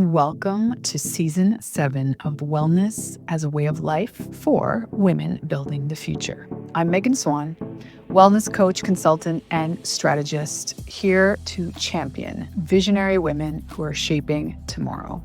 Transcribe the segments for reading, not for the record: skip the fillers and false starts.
Welcome to season 7 of Wellness as a Way of Life for Women Building the Future. I'm Megan Swan, wellness coach, consultant, and strategist, here to champion visionary women who are shaping tomorrow.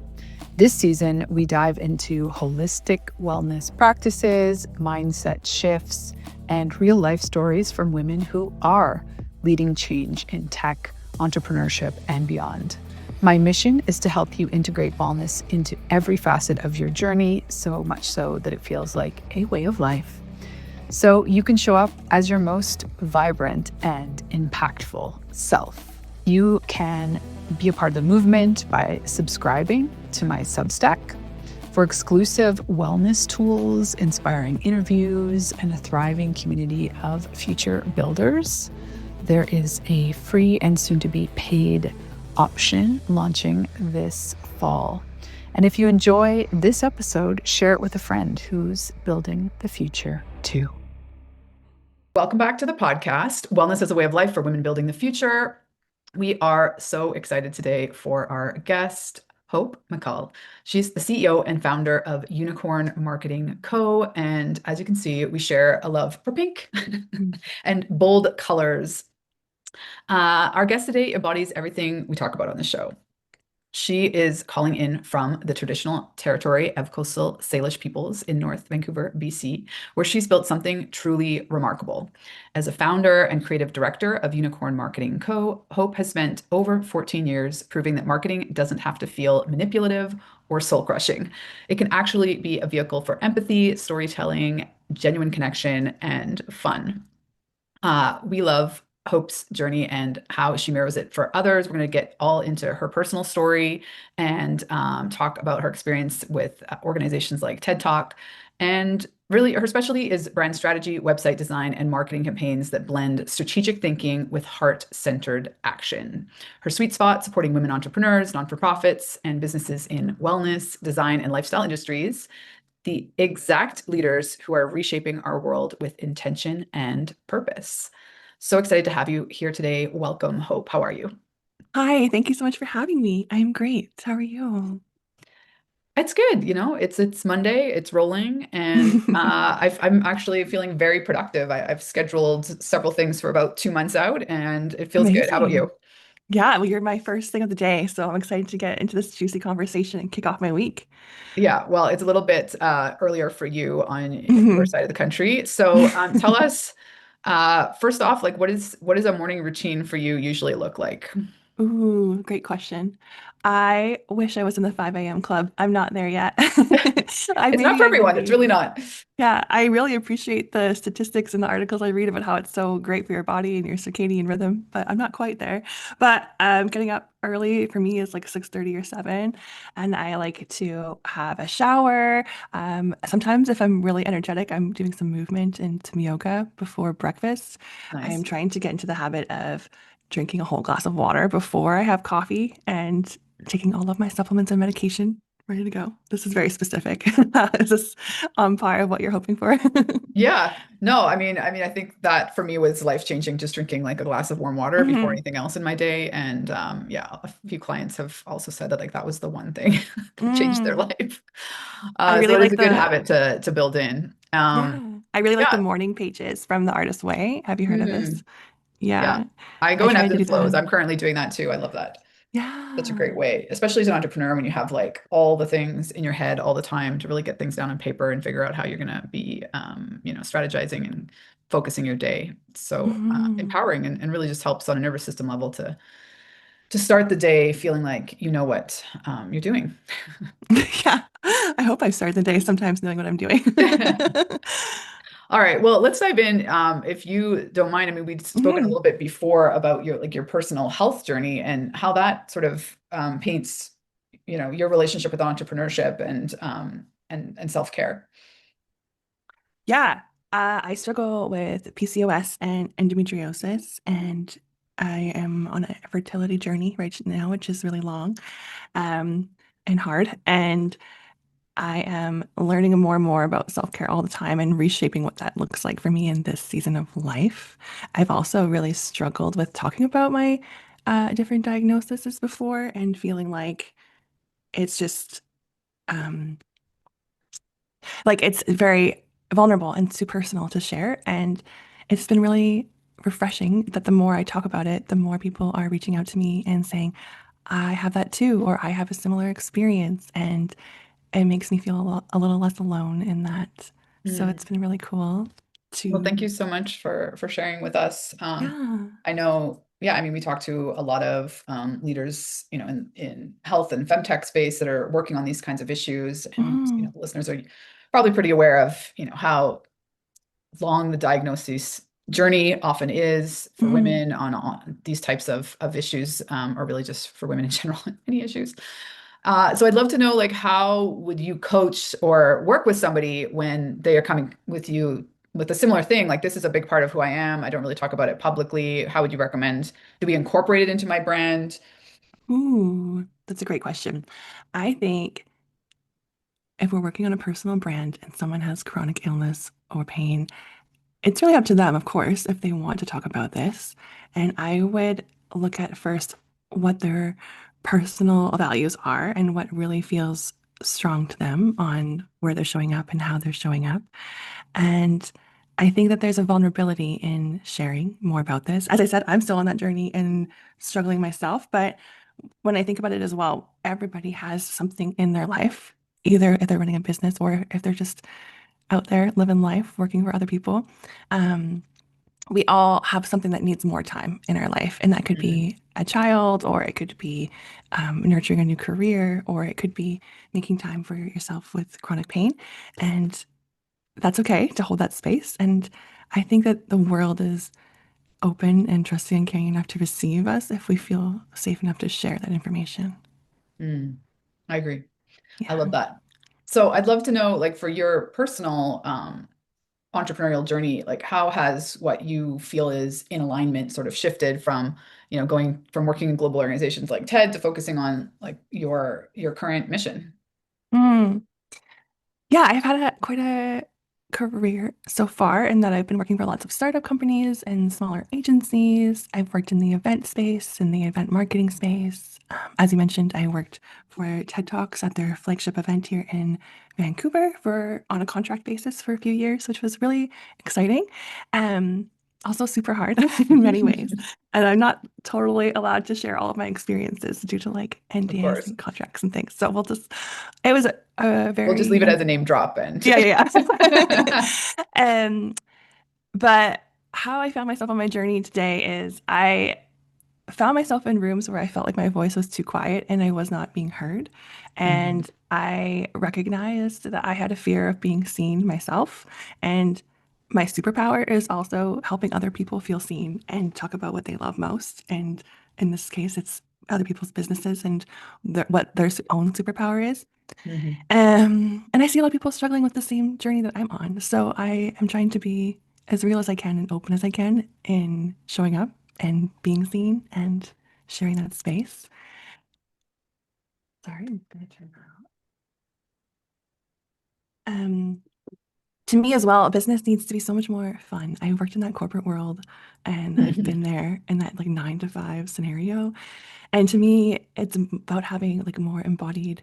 This season, we dive into holistic wellness practices, mindset shifts, and real life stories from women who are leading change in tech, entrepreneurship, and beyond. My mission is to help you integrate wellness into every facet of your journey, so much so that it feels like a way of life. So you can show up as your most vibrant and impactful self. You can be a part of the movement by subscribing to my Substack for exclusive wellness tools, inspiring interviews, and a thriving community of future builders. There is a free and soon to be paid option launching this fall. And if you enjoy this episode, share it with a friend who's building the future too. Welcome back to the podcast, Wellness as a Way of Life for Women Building the Future. We are so excited today for our guest, Hope Mikal. She's the CEO and founder of Unicorn Marketing Co. And as you can see, we share a love for pink and bold colors. Our guest today embodies everything we talk about on the show. She is calling in from the traditional territory of coastal Salish peoples in North Vancouver, BC, where she's built something truly remarkable. As a founder and creative director of Unicorn Marketing Co., Hope has spent over 14 years proving that marketing doesn't have to feel manipulative or soul-crushing. It can actually be a vehicle for empathy, storytelling, genuine connection, and fun. We love Hope's journey and how she mirrors it for others. We're going to get all into her personal story and talk about her experience with organizations like TED Talk. And really, her specialty is brand strategy, website design, and marketing campaigns that blend strategic thinking with heart-centered action. Her sweet spot, supporting women entrepreneurs, non-for-profits, and businesses in wellness, design, and lifestyle industries, the exact leaders who are reshaping our world with intention and purpose. So excited to have you here today. Welcome, Hope. How are you? Hi, thank you so much for having me. I'm great. How are you? It's good. It's Monday. It's rolling, and I'm actually feeling very productive. I've scheduled several things for about 2 months out, and it feels good. How about Amazing. you? Yeah, well, you're my first thing of the day, so I'm excited to get into this juicy conversation and kick off my week. Yeah, well, it's a little bit earlier for you on your Mhm. side of the country. So tell us, first off, like what is a morning routine for you usually look like? Ooh, great question. I wish I was in the 5 a.m. club. I'm not there yet. It's not Maybe for I will everyone. It's really be. not. Yeah, I really appreciate the statistics and the articles I read about how it's so great for your body and your circadian rhythm, but I'm not quite there. But getting up early for me is like 6:30 or 7, and I like to have a shower. Sometimes if I'm really energetic, I'm doing some movement and some yoga before breakfast. I'm Nice. trying to get into the habit of drinking a whole glass of water before I have coffee and taking all of my supplements and medication ready to go. This is very specific. Is this on par of what you're hoping for? Yeah. No, I mean, I think that for me was life-changing, just drinking like a glass of warm water before hmm anything else in my day. And yeah, a few clients have also said that like that was the one thing that changed their Mm. life. I So really it is like a good the habit to build in. yeah. I really like the Yeah. morning pages from The Artist's Way. Have you heard of this? Mhm. Yeah. Yeah. I I go in try ebbs to do and flows. that. I'm currently doing that too. I love that. Such a Yeah. great way, especially as an entrepreneur when you have like all the things in your head all the time to really get things down on paper and figure out how you're going to be, strategizing and focusing your day. It's so hmm empowering and really just helps on a nervous system level to start the day feeling like you know what you're doing. Yeah. I hope I start the day sometimes knowing what I'm doing. All right, well, let's dive in. If you don't mind, I mean, we'd spoken a Mhm. little bit before about your personal health journey and how that sort of paints, your relationship with entrepreneurship and self-care. Yeah. I struggle with PCOS and endometriosis, and I am on a fertility journey right now, which is really long, um, and hard. And I am learning more and more about self-care all the time and reshaping what that looks like for me in this season of life. I've also really struggled with talking about my different diagnoses before and feeling like it's just um, like it's very vulnerable and too personal to share. And it's been really refreshing that the more I talk about it, the more people are reaching out to me and saying, I have that too, or I have a similar experience. And it makes me feel a little less alone in that. So Mm. it's been really cool Well, thank to, you so much for sharing with us. yeah. I know, yeah, I mean, we talk to a lot of leaders, you know, in health and femtech space that are working on these kinds of issues, and you know, Mhm. listeners are probably pretty aware of, you know, how long the diagnosis journey often is for Mhm. women on these types of issues, or really just for women in general, any issues. So I'd love to know, like, how would you coach or work with somebody when they are coming with you with a similar thing? Like, this is a big part of who I am. I don't really talk about it publicly. How would you recommend? Do we incorporate it into my brand? Ooh, that's a great question. I think if we're working on a personal brand and someone has chronic illness or pain, it's really up to them, of course, if they want to talk about this. And I would look at first what their personal values are and what really feels strong to them on where they're showing up and how they're showing up. And I think that there's a vulnerability in sharing more about this. As I said, I'm still on that journey and struggling myself. But when I think about it as well, everybody has something in their life, either if they're running a business or if they're just out there living life, working for other people. Um, we all have something that needs more time in our life. And that could Mhm. be a child, or it could be nurturing a new career, or it could be making time for yourself with chronic pain. And that's okay to hold that space. And I think that the world is open and trusting and caring enough to receive us if we feel safe enough to share that information. Mm, I agree. I Yeah. love that. So I'd love to know, like, for your personal entrepreneurial journey, like, how has what you feel is in alignment sort of shifted from, you know, going from working in global organizations like TED to focusing on like your current mission? Mm. Yeah, I've had quite a career so far in that I've been working for lots of startup companies and smaller agencies. I've worked in the event space, in the event marketing space. As you mentioned, I worked for TED Talks at their flagship event here in Vancouver for on a contract basis for a few years, which was really exciting. Um, Also super hard in many ways. And I'm not totally allowed to share all of my experiences due to like Of NDAs course. and contracts and things. So we'll just, it was a We'll just very leave it nice, as a name drop and yeah, yeah, yeah. But how I found myself on my journey today is I found myself in rooms where I felt like my voice was too quiet and I was not being heard. Mhm. And I recognized that I had a fear of being seen myself. And my superpower is also helping other people feel seen and talk about what they love most. And in this case, it's other people's businesses and what their own superpower is. Mhm. And I see a lot of people struggling with the same journey that I'm on. So I am trying to be as real as I can and open as I can in showing up and being seen and sharing that space. Sorry, I'm gonna turn that off. Um, to me as well, business needs to be so much more fun. I've worked in that corporate world and I've been there in that like 9 to 5 scenario. And to me, it's about having like a more embodied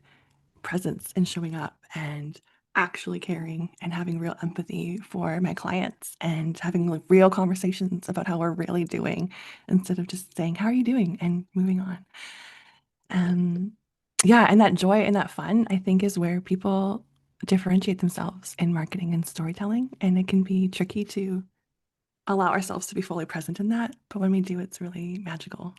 presence and showing up and actually caring and having real empathy for my clients and having like real conversations about how we're really doing instead of just saying, how are you doing? And moving on. Um, yeah, and that joy and that fun, I think, is where people differentiate themselves in marketing and storytelling. And it can be tricky to allow ourselves to be fully present in that. But when we do, it's really magical.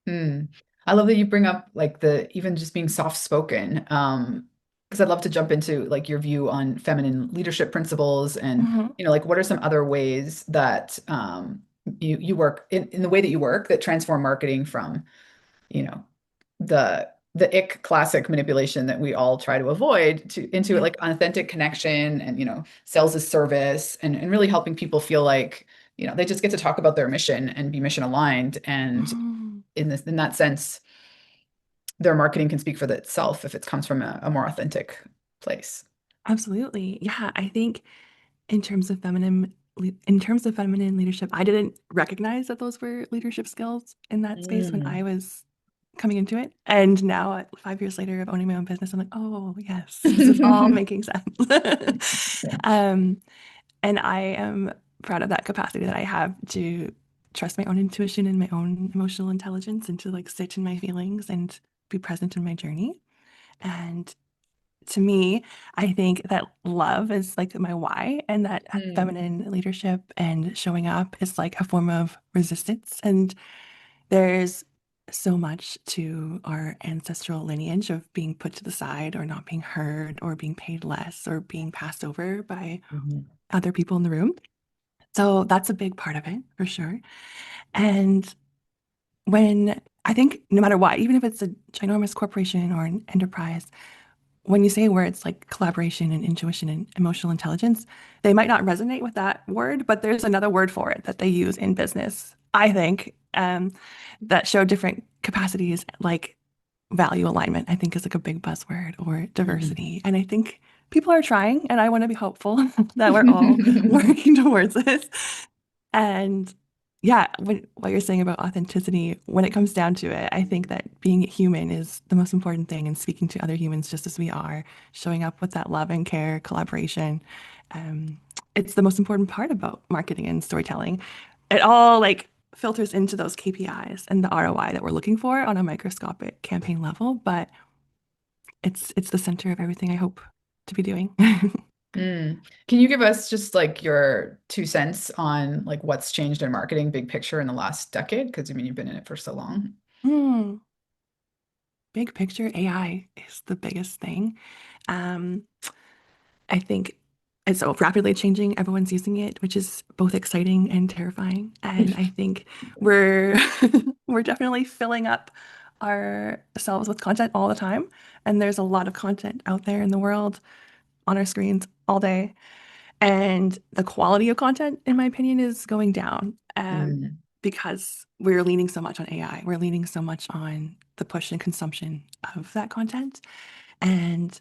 Mm. I love that you bring up like the even just being soft spoken. Because I'd love to jump into like your view on feminine leadership principles and, Mhm. you know, like what are some other ways that you work in the way that you work that transform marketing from, you know, the ick classic manipulation that we all try to avoid to into Yeah. like authentic connection and, you know, sales as service and really helping people feel like, you know, they just get to talk about their mission and be mission aligned. And Mhm. in that sense, their marketing can speak for itself if it comes from a more authentic place. Absolutely. Yeah, I think in terms of feminine leadership, I didn't recognize that those were leadership skills in that space when I Mm. was coming into it. And now, 5 years later of owning my own business, I'm like, oh, yes, this is all making sense. Yeah. Um, and I am proud of that capacity that I have to trust my own intuition and my own emotional intelligence and to like sit in my feelings and be present in my journey. And to me, I think that love is like my why, and that Mm, feminine leadership and showing up is like a form of resistance. And there's so much to our ancestral lineage of being put to the side or not being heard or being paid less or being passed over by mhm, other people in the room. So that's a big part of it for sure. And when I think no matter what, even if it's a ginormous corporation or an enterprise, when you say words like collaboration and intuition and emotional intelligence, they might not resonate with that word, but there's another word for it that they use in business, I think, that show different capacities, like value alignment, I think is like a big buzzword, or mhm. diversity. And I think people are trying, and I want to be hopeful that we're all working towards this. And yeah, what you're saying about authenticity, when it comes down to it, I think that being human is the most important thing, and speaking to other humans just as we are, showing up with that love and care, collaboration. Um, it's the most important part about marketing and storytelling. It all like filters into those KPIs and the ROI that we're looking for on a microscopic campaign level, but it's the center of everything I hope to be doing. Mm. Can you give us just like your 2 cents on like what's changed in marketing, big picture in the last decade? Because I mean, you've been in it for so long. Hmm. Big picture, AI is the biggest thing. Um, I think it's so rapidly changing. Everyone's using it, which is both exciting and terrifying. And I think we're we're definitely filling up ourselves with content all the time. And there's a lot of content out there in the world on our screens all day. And the quality of content, in my opinion, is going down, Mm, because we're leaning so much on AI. We're leaning so much on the push and consumption of that content. And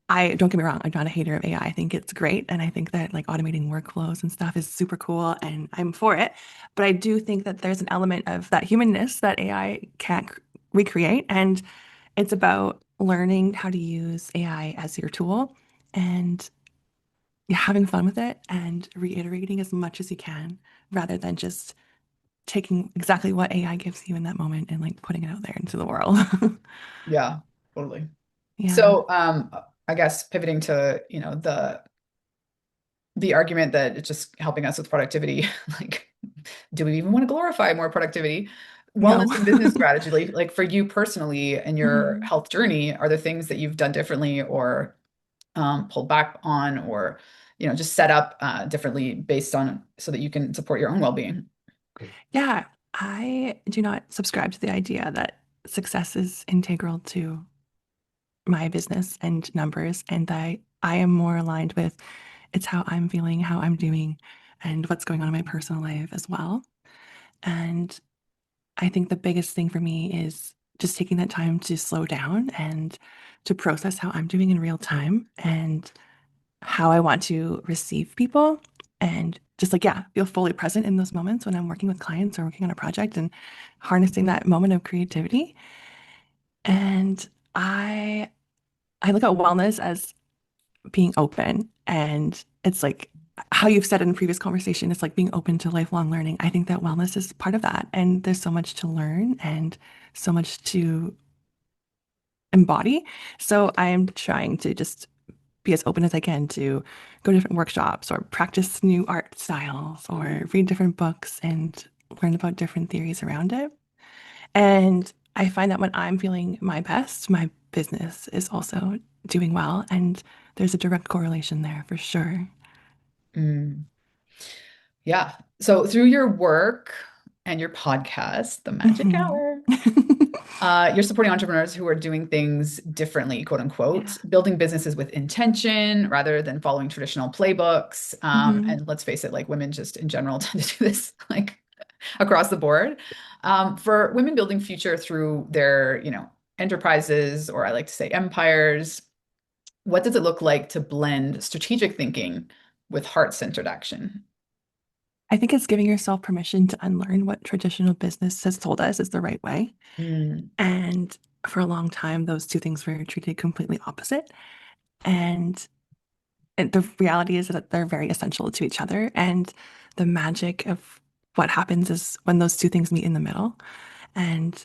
I don't get me wrong, I'm not a hater of AI. I think it's great. And I think that like automating workflows and stuff is super cool and I'm for it. But I do think that there's an element of that humanness that AI can't recreate. And it's about learning how to use AI as your tool and having fun with it and reiterating as much as you can rather than just taking exactly what AI gives you in that moment and like putting it out there into the world. yeah, totally. Yeah. So, I guess pivoting to, the argument that it's just helping us with productivity, like, do we even want to glorify more productivity? No. Wellness and business strategy, like for you personally and your Mhm. health journey, are there things that you've done differently or pulled back on or, just set up differently based on so that you can support your own well-being? Yeah, I do not subscribe to the idea that success is integral to my business and numbers, and that I am more aligned with it's how I'm feeling, how I'm doing, and what's going on in my personal life as well. And I think the biggest thing for me is just taking that time to slow down and to process how I'm doing in real time and how I want to receive people. And just like, yeah, feel fully present in those moments when I'm working with clients or working on a project and harnessing that moment of creativity. And I look at wellness as being open, and it's like how you've said in previous conversation, it's like being open to lifelong learning. I think that wellness is part of that. And there's so much to learn and so much to embody. So I am trying to just be as open as I can to go to different workshops or practice new art styles or read different books and learn about different theories around it. And I find that when I'm feeling my best, my business is also doing well. And there's a direct correlation there for sure. Mm, yeah. So through your work and your podcast, The Magic Mhm. Hour, you're supporting entrepreneurs who are doing things differently, quote unquote, Yeah. building businesses with intention rather than following traditional playbooks. Hmm. And let's face it, like women just in general tend to do this like across the board. For women building future through their, enterprises, or I like to say empires, what does it look like to blend strategic thinking with heart-centered action? I think it's giving yourself permission to unlearn what traditional business has told us is the right way. Mm, And for a long time, those two things were treated completely opposite. And the reality is that they're very essential to each other. And the magic of what happens is when those two things meet in the middle. And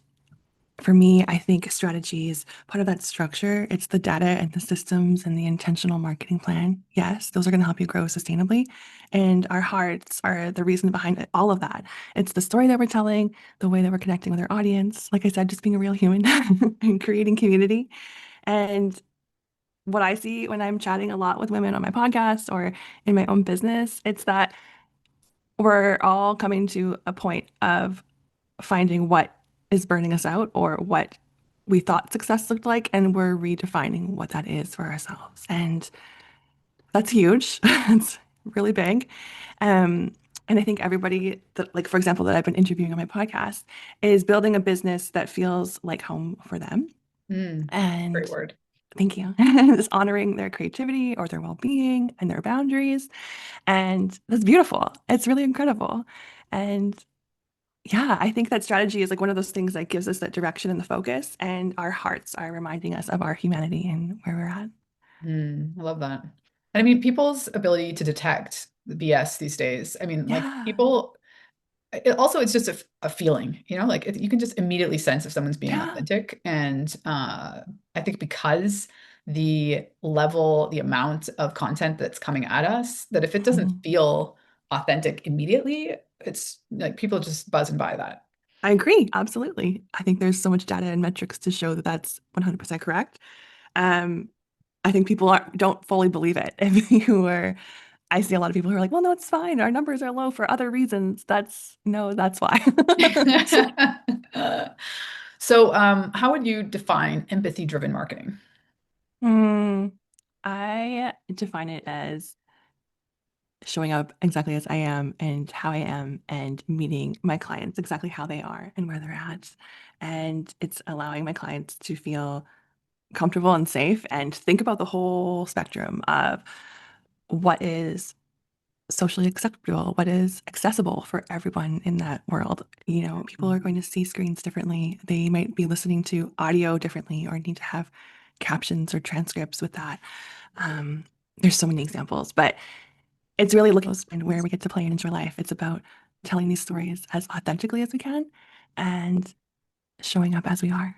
for me, I think strategy is part of that structure. It's the data and the systems and the intentional marketing plan. Yes, those are going to help you grow sustainably. And our hearts are the reason behind all of that. It's the story that we're telling, the way that we're connecting with our audience. Like I said, just being a real human and creating community. And what I see when I'm chatting a lot with women on my podcast or in my own business, it's that we're all coming to a point of finding what is burning us out or what we thought success looked like, and we're redefining what that is for ourselves. And that's huge. It's really big. Um, and I think everybody that, like, for example, that I've been interviewing on my podcast is building a business that feels like home for them. mm, great And word. thank you. Is honoring their creativity or their well-being and their boundaries. And that's beautiful. It's really incredible. And yeah, I think that strategy is like one of those things that gives us that direction and the focus, and our hearts are reminding us of our humanity and where we're at. Mm, I love that. And I mean, people's ability to detect the BS these days. I mean, like Yeah. people, it's just a feeling, like you can just immediately sense if someone's being Yeah. authentic. And I think because the amount of content that's coming at us, that if it doesn't Mhm. feel authentic immediately, it's like people just buzzing by that. I agree. Absolutely. I think there's so much data and metrics to show that that's 100% correct. Um, I think people don't fully believe it. If you were, I see a lot of people who are like, well, no, it's fine. Our numbers are low for other reasons. That's no, that's why. So, how would you define empathy-driven marketing? Hmm. I define it as showing up exactly as I am and how I am and meeting my clients exactly how they are and where they're at. And it's allowing my clients to feel comfortable and safe and think about the whole spectrum of what is socially acceptable, what is accessible for everyone in that world. You know, people are going to see screens differently. They might be listening to audio differently or need to have captions or transcripts with that. Um, there's so many examples, but it's really looking and where we get to play and enjoy life. It's about telling these stories as authentically as we can and showing up as we are.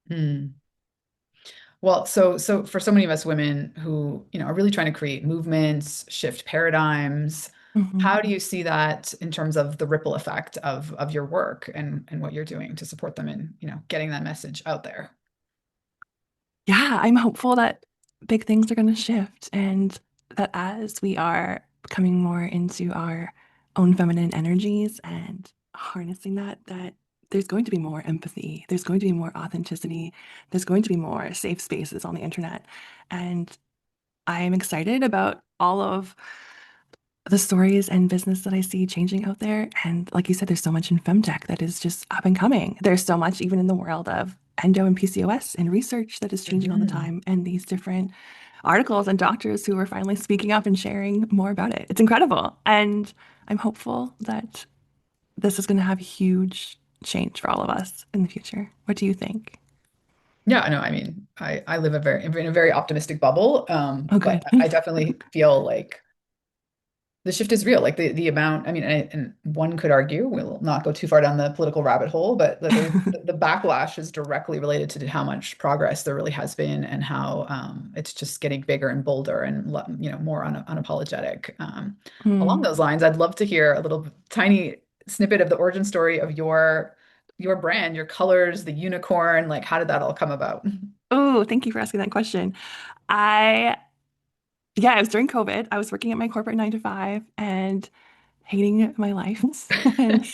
Hmm. Well, so for so many of us women who, are really trying to create movements, shift paradigms, Mhm. how do you see that in terms of the ripple effect of your work and what you're doing to support them in, getting that message out there? Yeah, I'm hopeful that big things are going to shift and that as we are coming more into our own feminine energies and harnessing that, that there's going to be more empathy, there's going to be more authenticity, there's going to be more safe spaces on the internet. And I am excited about all of the stories and business that I see changing out there. And like you said, there's so much in femtech that is just up and coming. There's so much even in the world of endo and PCOS and research that is changing all the Mhm. time. And these different articles and doctors who are finally speaking up and sharing more about it. It's incredible. And I'm hopeful that this is going to have huge change for all of us in the future. What do you think? Yeah, no, I mean, I live in a very optimistic bubble, Oh, but good. I definitely feel like the shift is real. Like the amount, I mean, and one could argue, we'll not go too far down the political rabbit hole, but the backlash is directly related to how much progress there really has been and how it's just getting bigger and bolder and more unapologetic. Along Hmm. those lines, I'd love to hear a little tiny snippet of the origin story of your brand, your colors, the unicorn. Like, how did that all come about? Oh, thank you for asking that question. I Yeah, it was during COVID. I was working at my corporate 9 to 5 and hating my life. And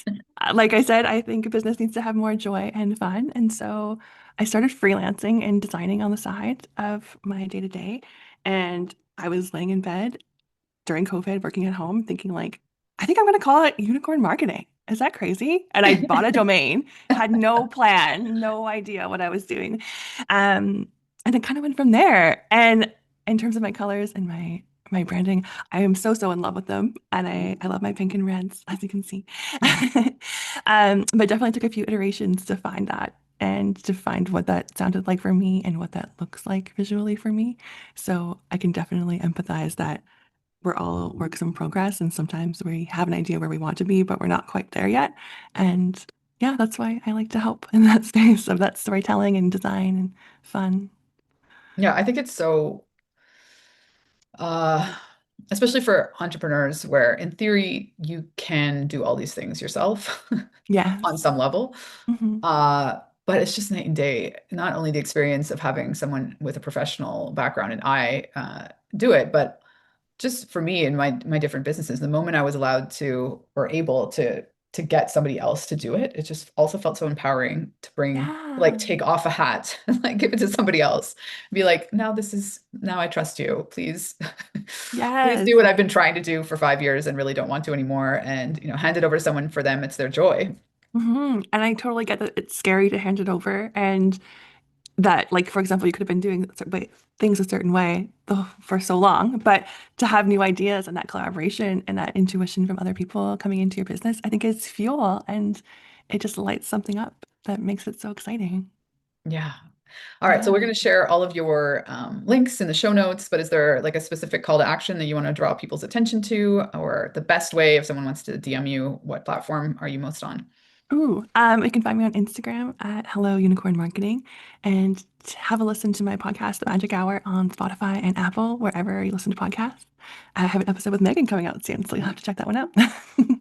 like I said, I think business needs to have more joy and fun. And so I started freelancing and designing on the side of my day to day. And I was laying in bed during COVID, working at home, thinking like, I think I'm going to call it unicorn marketing. Is that crazy? And I bought a domain, had no plan, no idea what I was doing. Um, and it kind of went from there. And in terms of my colors and my my branding. I am so in love with them, and I love my pink and reds, as you can see. But definitely took a few iterations to find that and to find what that sounded like for me and what that looks like visually for me. So I can definitely empathize that we're all works in progress, and sometimes we have an idea where we want to be, but we're not quite there yet. And yeah, that's why I like to help in that space of that storytelling and design and fun. Yeah, I think it's so uh especially for entrepreneurs where in theory you can do all these things yourself on Yes. some level. Hmm. But it's just night and day. Not only the experience of having someone with a professional background and I do it, but just for me and my different businesses, the moment I was allowed to or able to get somebody else to do it, it just also felt so empowering to bring like Yeah. take off a hat and like give it to somebody else. Be like, now I trust you. Please, please do Yes. what I've been trying to do for 5 years and really don't want to anymore. And hand it over to someone for them. It's their joy. And I totally get that it's scary to hand it over, and that, like, for example, you could have been doing things a certain way for so long, but to have new ideas and that collaboration and that intuition from other people coming into your business, I think is fuel, and it just lights something up that makes it so exciting. Yeah. All right. So we're Yeah. going to share all of your links in the show notes, but is there like a specific call to action that you want to draw people's attention to, or the best way if someone wants to DM you, what platform are you most on? You can find me on Instagram at Hello Unicorn Marketing, and have a listen to my podcast, The Magic Hour, on Spotify and Apple, wherever you listen to podcasts. I have an episode with Megan coming out soon, so you'll have to check that one out.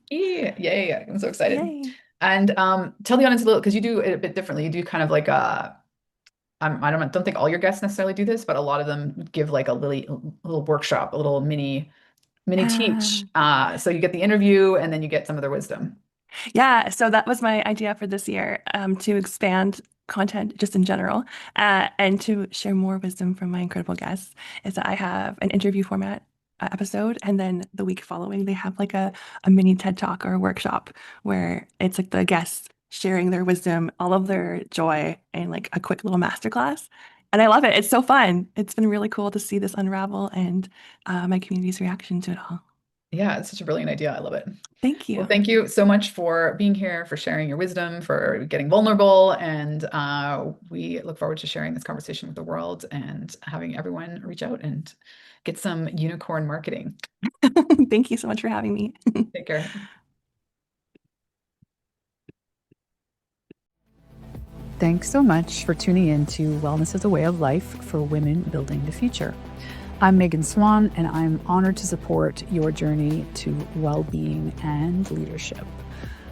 Yeah, yay. I'm so excited. Yay. And tell the audience a little, because you do it a bit differently. You do kind of like I don't think all your guests necessarily do this, but a lot of them give like a little workshop, a little mini Yeah. teach. So you get the interview and then you get some of their wisdom. Yeah, so that was my idea for this year, to expand content just in general, and to share more wisdom from my incredible guests. Is that I have an interview format episode, and then the week following, they have like a mini TED Talk or a workshop where it's like the guests sharing their wisdom, all of their joy, and like a quick little masterclass. And I love it. It's so fun. It's been really cool to see this unravel and my community's reaction to it all. Yeah, it's such a brilliant idea. I love it. Thank Well, you. thank you so much for being here, for sharing your wisdom, for getting vulnerable. And we look forward to sharing this conversation with the world and having everyone reach out and get some unicorn marketing. Thank you so much for having me. Take care. Thanks so much for tuning in to Wellness as a Way of Life for Women Building the Future. I'm Megan Swan, and I'm honored to support your journey to well-being and leadership.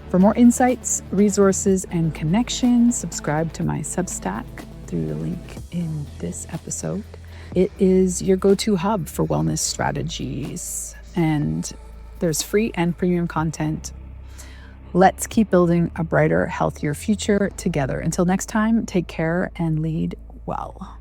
For more insights, resources, and connections, subscribe to my Substack through the link in this episode. It is your go-to hub for wellness strategies, and there's free and premium content. Let's keep building a brighter, healthier future together. Until next time, take care and lead well.